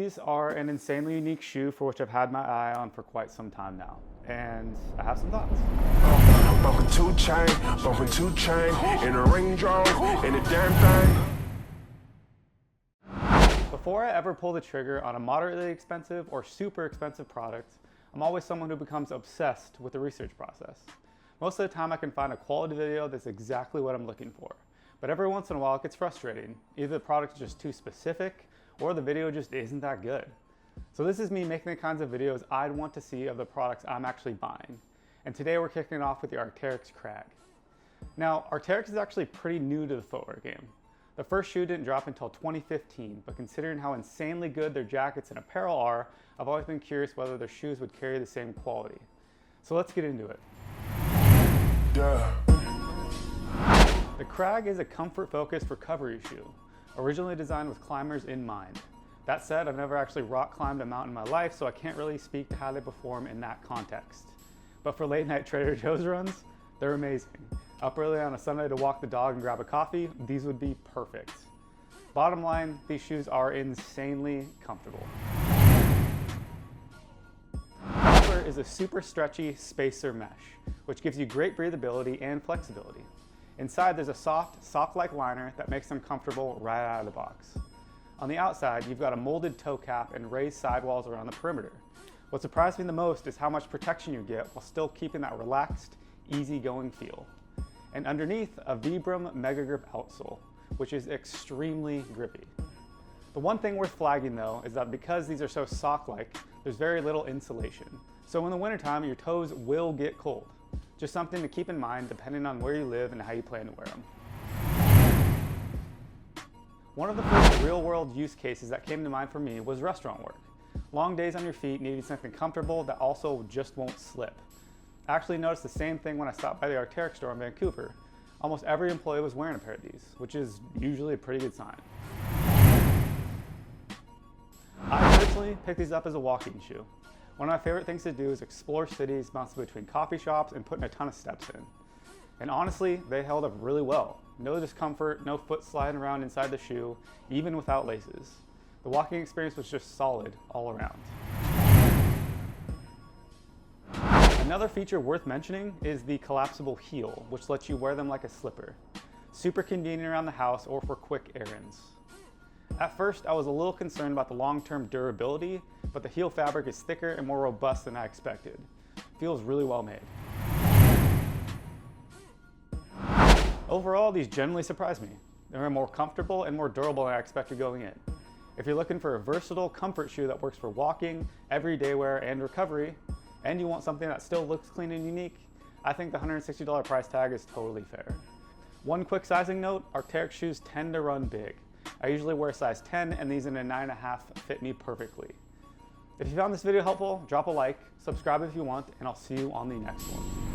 These are an insanely unique shoe for which I've had my eye on for quite some time now, and I have some thoughts. Bumping two chain, in a Range Rover, in a damn thing. Before I ever pull the trigger on a moderately expensive or super expensive product, I'm always someone who becomes obsessed with the research process. Most of the time I can find a quality video that's exactly what I'm looking for, but every once in a while it gets frustrating. Either the product is just too specific, or the video just isn't that good. So this is me making the kinds of videos I'd want to see of the products I'm actually buying. And today we're kicking it off with the Arc'teryx Kragg. Now, Arc'teryx is actually pretty new to the footwear game. The first shoe didn't drop until 2015, but considering how insanely good their jackets and apparel are, I've always been curious whether their shoes would carry the same quality. So let's get into it. Duh. The Kragg is a comfort-focused recovery shoe, originally designed with climbers in mind. That said, I've never actually rock climbed a mountain in my life, so I can't really speak to how they perform in that context. But for late night Trader Joe's runs, they're amazing. Up early on a Sunday to walk the dog and grab a coffee, these would be perfect. Bottom line, these shoes are insanely comfortable. The upper is a super stretchy Spacermesh, which gives you great breathability and flexibility. Inside there's a soft, sock-like liner that makes them comfortable right out of the box. On the outside, you've got a molded toe cap and raised sidewalls around the perimeter. What surprised me the most is how much protection you get while still keeping that relaxed, easygoing feel. And underneath, a Vibram Megagrip outsole, which is extremely grippy. The one thing worth flagging though is that because these are so sock-like, there's very little insulation. So in the wintertime, your toes will get cold. Just something to keep in mind depending on where you live and how you plan to wear them. One of the first real-world use cases that came to mind for me was restaurant work. Long days on your feet needing something comfortable that also just won't slip. I actually noticed the same thing when I stopped by the Arc'teryx store in Vancouver. Almost every employee was wearing a pair of these, which is usually a pretty good sign. I personally picked these up as a walking shoe. One of my favorite things to do is explore cities, bouncing between coffee shops and putting a ton of steps in. And honestly, they held up really well. No discomfort, no foot sliding around inside the shoe, even without laces. The walking experience was just solid all around. Another feature worth mentioning is the Collapsible Heel, which lets you wear them like a slipper. Super convenient around the house or for quick errands. At first, I was a little concerned about the long-term durability, but the heel fabric is thicker and more robust than I expected. Feels really well made. Overall, these generally surprised me. They were more comfortable and more durable than I expected going in. If you're looking for a versatile comfort shoe that works for walking, everyday wear, and recovery, and you want something that still looks clean and unique, I think the $160 price tag is totally fair. One quick sizing note, Arc'teryx shoes tend to run big. I usually wear a size 10 and these in a 9.5 fit me perfectly. If you found this video helpful, drop a like, subscribe if you want, and I'll see you on the next one.